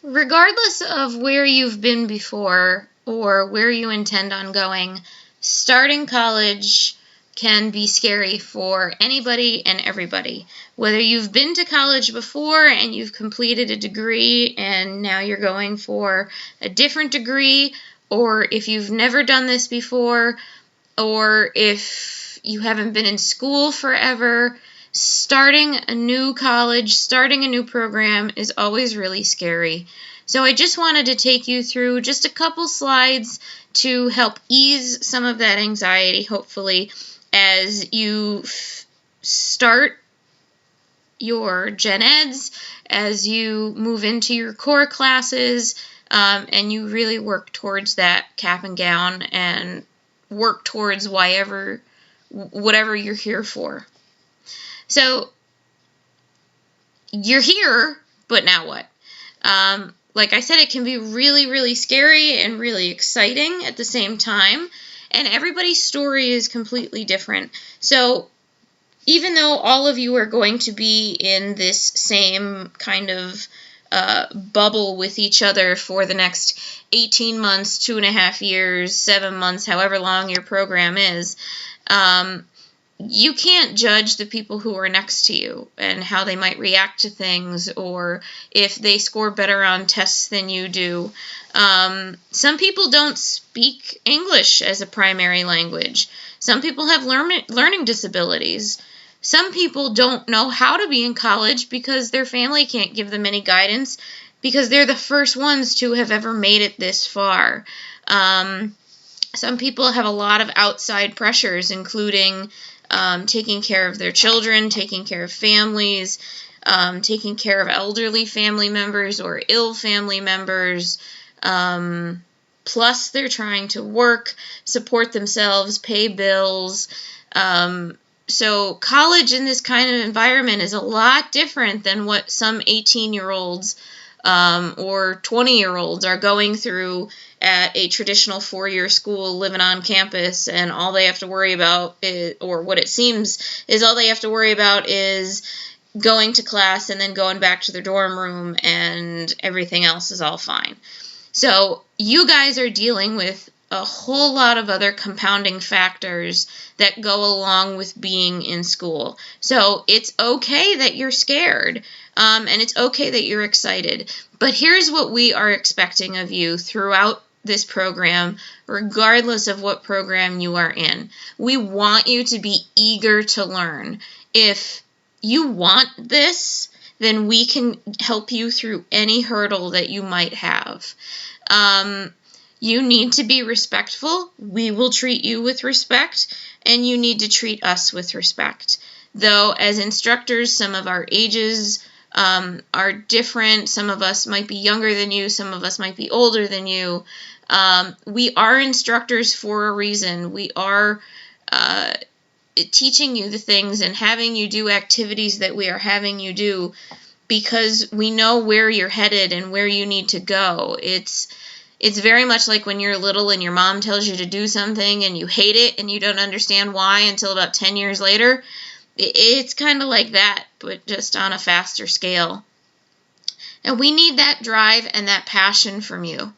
Regardless of where you've been before or where you intend on going, starting college can be scary for anybody and everybody. Whether you've been to college before and you've completed a degree and now you're going for a different degree, or if you've never done this before, or if you haven't been in school forever, starting a new college, starting a new program is always really scary. So I just wanted to take you through just a couple slides to help ease some of that anxiety, hopefully, as you start your gen eds, as you move into your core classes, and you really work towards that cap and gown and work towards whatever you're here for. So you're here, but now what? Like I said, it can be really, really scary and really exciting at the same time, and everybody's story is completely different. So even though all of you are going to be in this same kind of bubble with each other for the next 18 months, 2.5 years, 7 months, however long your program is, you can't judge the people who are next to you and how they might react to things, or if they score better on tests than you do. Some people don't speak English as a primary language. Some people have learning disabilities. Some people don't know how to be in college because their family can't give them any guidance because they're the first ones to have ever made it this far. Some people have a lot of outside pressures, including taking care of their children, taking care of families, taking care of elderly family members or ill family members. Plus, they're trying to work, support themselves, pay bills. So college in this kind of environment is a lot different than what some 18-year-olds or 20-year-olds are going through at a traditional 4-year school living on campus, and all they have to worry about is, or what it seems is all they have to worry about is going to class and then going back to their dorm room, and everything else is all fine. So you guys are dealing with a whole lot of other compounding factors that go along with being in school. So it's okay that you're scared, and it's okay that you're excited. But here's what we are expecting of you throughout this program, regardless of what program you are in. We want you to be eager to learn. If you want this, then we can help you through any hurdle that you might have. You need to be respectful. We will treat you with respect, and you need to treat us with respect. Though, as instructors, some of our ages are different. Some of us might be younger than you. Some of us might be older than you. We are instructors for a reason. We are teaching you the things and having you do activities that we are having you do because we know where you're headed and where you need to go. It's very much like when you're little and your mom tells you to do something and you hate it and you don't understand why until about 10 years later. It's kind of like that, but just on a faster scale. And we need that drive and that passion from you.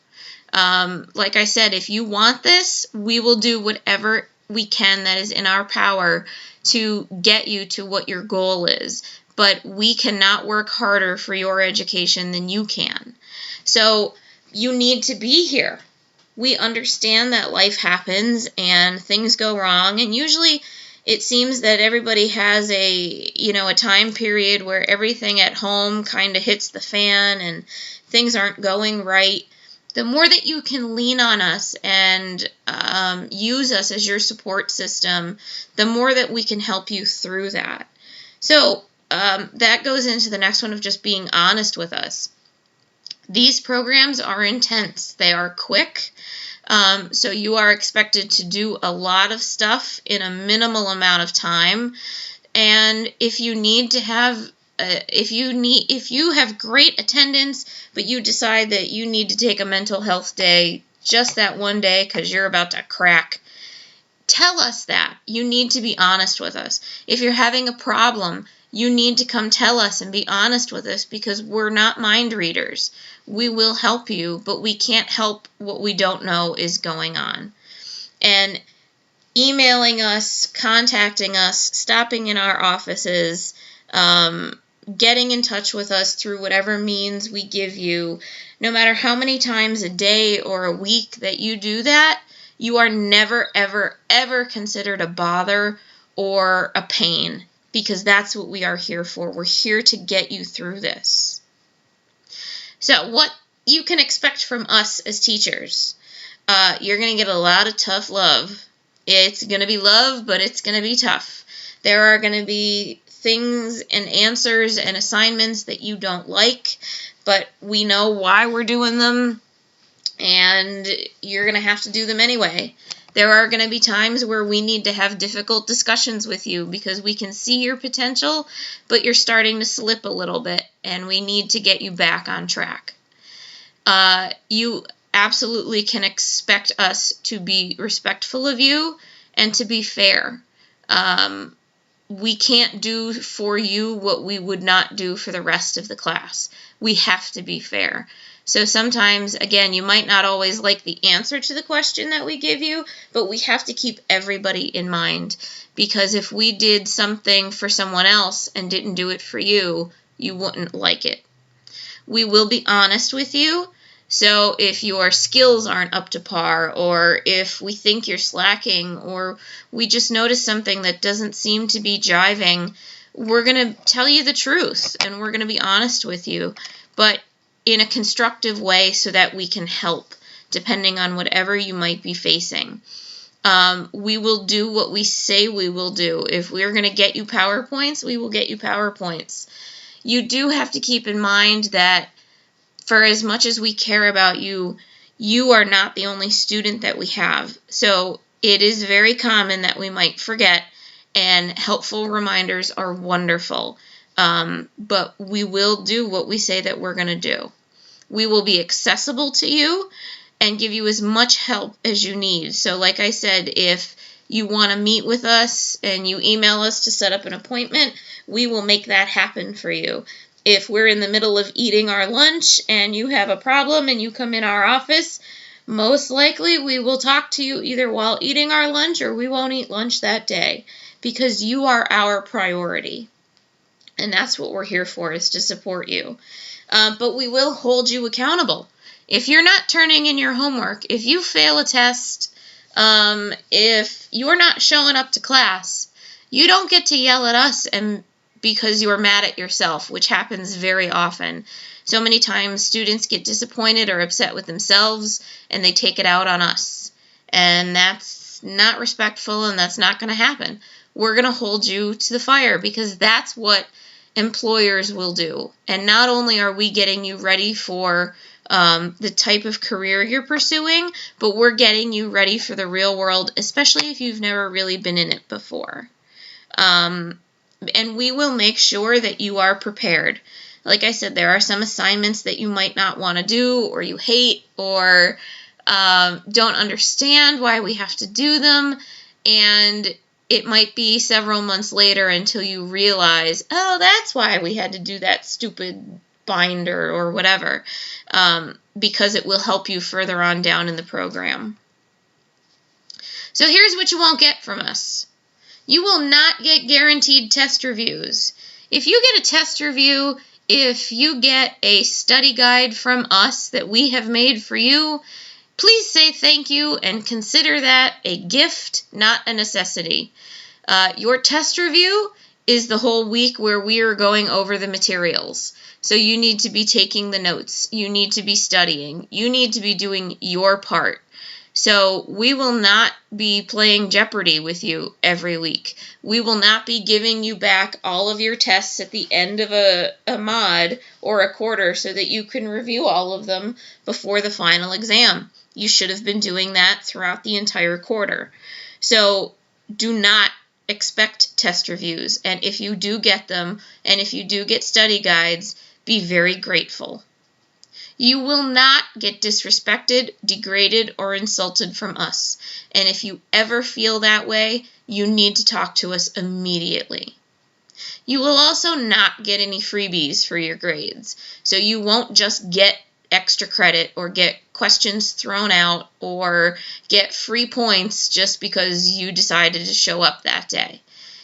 Like I said, if you want this, we will do whatever we can that is in our power to get you to what your goal is. But we cannot work harder for your education than you can. So you need to be here. We understand that life happens and things go wrong, and usually it seems that everybody has a time period where everything at home kind of hits the fan and things aren't going right. The more that you can lean on us and use us as your support system, the more that we can help you through that. So that goes into the next one of just being honest with us. These programs are intense. They are quick. So you are expected to do a lot of stuff in a minimal amount of time. And if you need to have if you have great attendance, but you decide that you need to take a mental health day, just that one day because you're about to crack, tell us that. You need to be honest with us. If you're having a problem, you need to come tell us and be honest with us, because we're not mind readers. We will help you, but we can't help what we don't know is going on. And emailing us, contacting us, stopping in our offices, getting in touch with us through whatever means we give you, no matter how many times a day or a week that you do that, you are never, ever, ever considered a bother or a pain, because that's what we are here for. We're here to get you through this. So what you can expect from us as teachers, you're going to get a lot of tough love. It's going to be love, but it's going to be tough. There are going to be things and answers and assignments that you don't like, but we know why we're doing them, and you're going to have to do them anyway. There are going to be times where we need to have difficult discussions with you because we can see your potential, but you're starting to slip a little bit, and we need to get you back on track. You absolutely can expect us to be respectful of you and to be fair. We can't do for you what we would not do for the rest of the class. We have to be fair. So sometimes, again, you might not always like the answer to the question that we give you, but we have to keep everybody in mind, because if we did something for someone else and didn't do it for you, you wouldn't like it. We will be honest with you. So if your skills aren't up to par, or if we think you're slacking, or we just notice something that doesn't seem to be jiving, we're going to tell you the truth, and we're going to be honest with you, but in a constructive way so that we can help, depending on whatever you might be facing. We will do what we say we will do. If we're going to get you PowerPoints, we will get you PowerPoints. You do have to keep in mind that for as much as we care about you, you are not the only student that we have. So it is very common that we might forget, and helpful reminders are wonderful. But we will do what we say that we're going to do. We will be accessible to you and give you as much help as you need. So like I said, if you want to meet with us and you email us to set up an appointment, we will make that happen for you. If we're in the middle of eating our lunch and you have a problem and you come in our office, most likely we will talk to you either while eating our lunch, or we won't eat lunch that day, because you are our priority. And that's what we're here for, is to support you. But we will hold you accountable. If you're not turning in your homework, if you fail a test, if you're not showing up to class, you don't get to yell at us and because you're mad at yourself, which happens very often. So many times students get disappointed or upset with themselves, and they take it out on us. And that's not respectful, and that's not going to happen. We're going to hold you to the fire, because that's what employers will do. And not only are we getting you ready for the type of career you're pursuing, but we're getting you ready for the real world, especially if you've never really been in it before. And we will make sure that you are prepared. Like I said, there are some assignments that you might not want to do, or you hate, or don't understand why we have to do them, and it might be several months later until you realize, oh, that's why we had to do that stupid binder or whatever, because it will help you further on down in the program. So here's what you won't get from us. You will not get guaranteed test reviews. If you get a test review, if you get a study guide from us that we have made for you, please say thank you and consider that a gift, not a necessity. Your test review is the whole week where we are going over the materials. So you need to be taking the notes. You need to be studying. You need to be doing your part. So we will not be playing Jeopardy with you every week. We will not be giving you back all of your tests at the end of a mod or a quarter so that you can review all of them before the final exam. You should have been doing that throughout the entire quarter. So do not expect test reviews. And if you do get them, and if you do get study guides, be very grateful. You will not get disrespected, degraded, or insulted from us. And if you ever feel that way, you need to talk to us immediately. You will also not get any freebies for your grades. So you won't just get extra credit or get questions thrown out or get free points just because you decided to show up that day.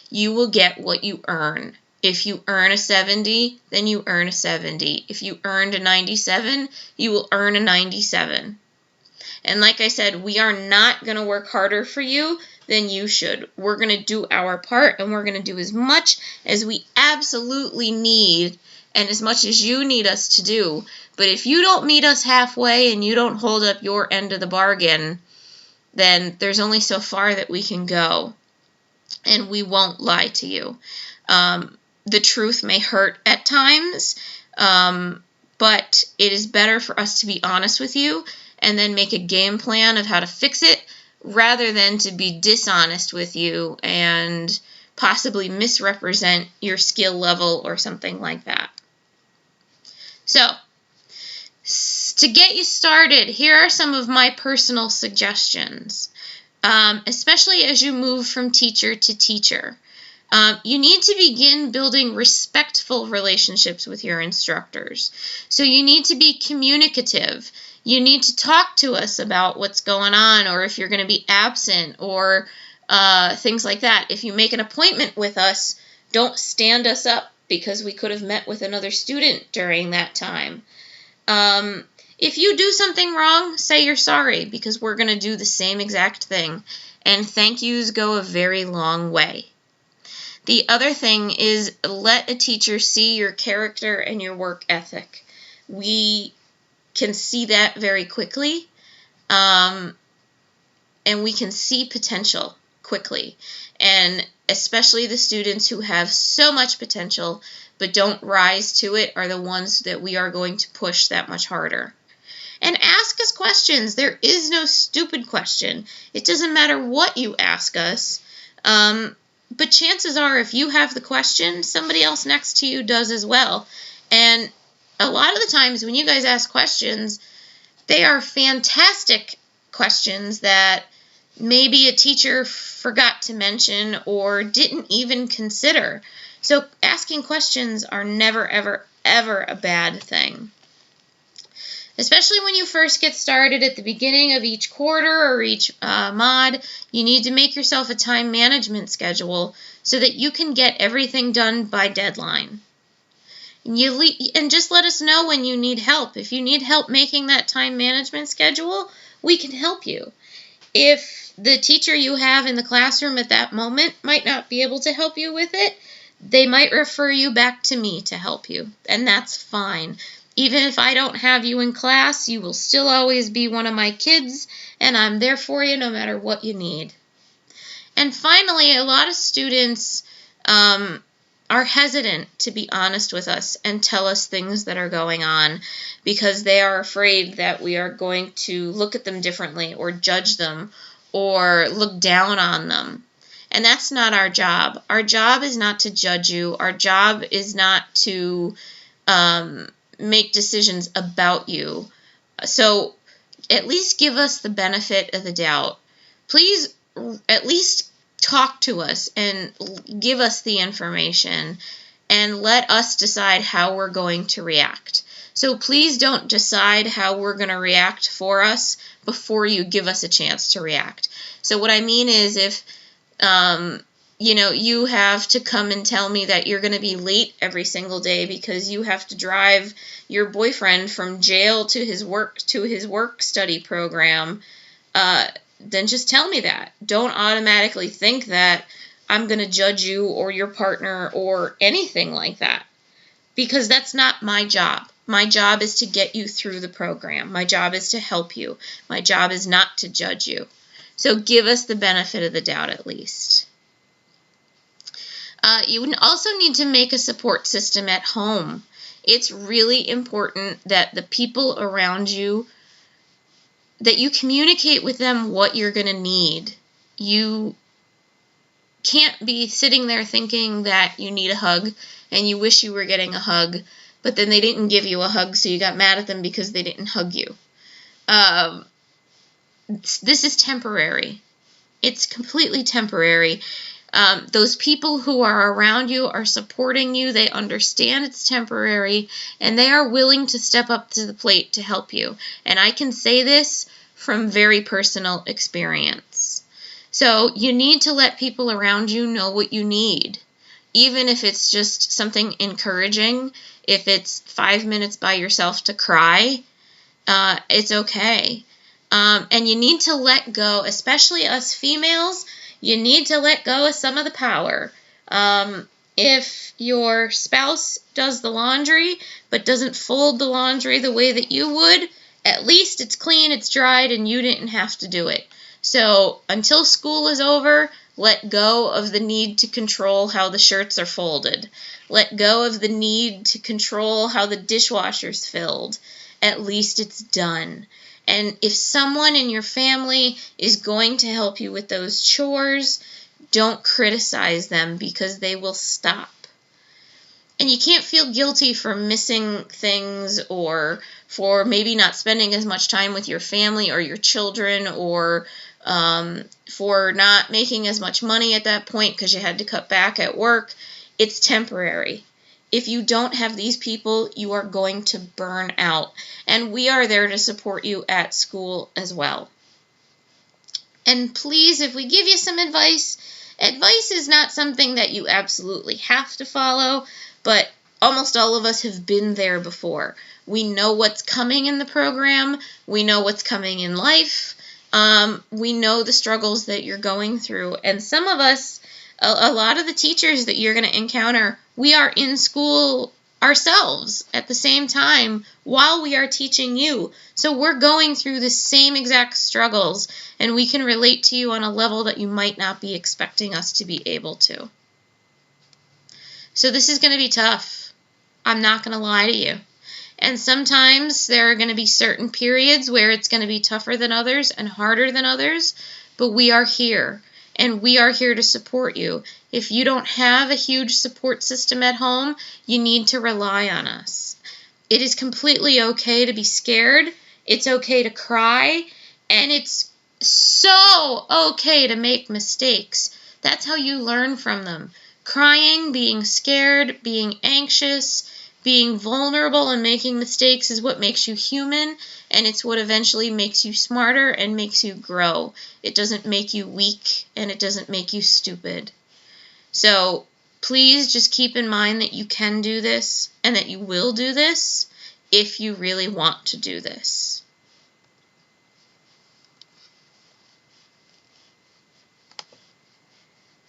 You will get what you earn. If you earn a 70, then you earn a 70. If you earned a 97, you will earn a 97. And like I said, we are not going to work harder for you than you should. We're going to do our part, and we're going to do as much as we absolutely need and as much as you need us to do. But if you don't meet us halfway and you don't hold up your end of the bargain, then there's only so far that we can go. And we won't lie to you. The truth may hurt at times, but it is better for us to be honest with you and then make a game plan of how to fix it rather than to be dishonest with you and possibly misrepresent your skill level or something like that. So, to get you started, here are some of my personal suggestions, especially as you move from teacher to teacher. You need to begin building respectful relationships with your instructors. So you need to be communicative. You need to talk to us about what's going on, or if you're going to be absent, or things like that. If you make an appointment with us, don't stand us up because we could have met with another student during that time. If you do something wrong, say you're sorry, because we're going to do the same exact thing. And thank yous go a very long way. The other thing is, let a teacher see your character and your work ethic. We can see that very quickly, and we can see potential quickly. And especially the students who have so much potential but don't rise to it are the ones that we are going to push that much harder. And ask us questions. There is no stupid question. It doesn't matter what you ask us. But chances are, if you have the question, somebody else next to you does as well. And a lot of the times when you guys ask questions, they are fantastic questions that maybe a teacher forgot to mention or didn't even consider. So asking questions are never, ever, ever a bad thing. Especially when you first get started at the beginning of each quarter or each mod, you need to make yourself a time management schedule so that you can get everything done by deadline. And just let us know when you need help. If you need help making that time management schedule, we can help you. If the teacher you have in the classroom at that moment might not be able to help you with it, they might refer you back to me to help you, and that's fine. Even if I don't have you in class, you will still always be one of my kids, and I'm there for you no matter what you need. And finally, a lot of students are hesitant to be honest with us and tell us things that are going on because they are afraid that we are going to look at them differently or judge them or look down on them. And that's not our job. Our job is not to judge you. Our job is not to make decisions about you. So at least give us the benefit of the doubt. Please at least talk to us and give us the information and let us decide how we're going to react. So please don't decide how we're going to react for us before you give us a chance to react. So what I mean is if you have to come and tell me that you're going to be late every single day because you have to drive your boyfriend from jail to his work study program, then just tell me that. Don't automatically think that I'm going to judge you or your partner or anything like that, because that's not my job. My job is to get you through the program. My job is to help you. My job is not to judge you. So give us the benefit of the doubt at least. You would also need to make a support system at home. It's really important that the people around you, that you communicate with them what you're going to need. You can't be sitting there thinking that you need a hug and you wish you were getting a hug, but then they didn't give you a hug, so you got mad at them because they didn't hug you. This is temporary. It's completely temporary. Those people who are around you are supporting you. They understand it's temporary, and they are willing to step up to the plate to help you. And I can say this from very personal experience. So you need to let people around you know what you need, even if it's just something encouraging. If it's 5 minutes by yourself to cry, it's okay. And you need to let go, especially us females, you need to let go of some of the power. If your spouse does the laundry but doesn't fold the laundry the way that you would, at least it's clean, it's dried, and you didn't have to do it. So until school is over, let go of the need to control how the shirts are folded. Let go of the need to control how the dishwasher's filled. At least it's done. And if someone in your family is going to help you with those chores, don't criticize them, because they will stop. And you can't feel guilty for missing things, or for maybe not spending as much time with your family or your children, or for not making as much money at that point because you had to cut back at work. It's temporary. If you don't have these people, you are going to burn out. And we are there to support you at school as well. And please, if we give you some advice is not something that you absolutely have to follow, but almost all of us have been there before. We know what's coming in the program. We know what's coming in life. We know the struggles that you're going through. And some of us, a lot of the teachers that you're going to encounter, we are in school ourselves at the same time while we are teaching you. So we're going through the same exact struggles, and we can relate to you on a level that you might not be expecting us to be able to. So this is going to be tough. I'm not going to lie to you. And sometimes there are going to be certain periods where it's going to be tougher than others and harder than others, but we are here. And we are here to support you. If you don't have a huge support system at home, you need to rely on us. It is completely okay to be scared. It's okay to cry. And it's so okay to make mistakes. That's how you learn from them. Crying, being scared, being anxious, being vulnerable and making mistakes is what makes you human, and it's what eventually makes you smarter and makes you grow. It doesn't make you weak, and it doesn't make you stupid. So please just keep in mind that you can do this, and that you will do this if you really want to do this.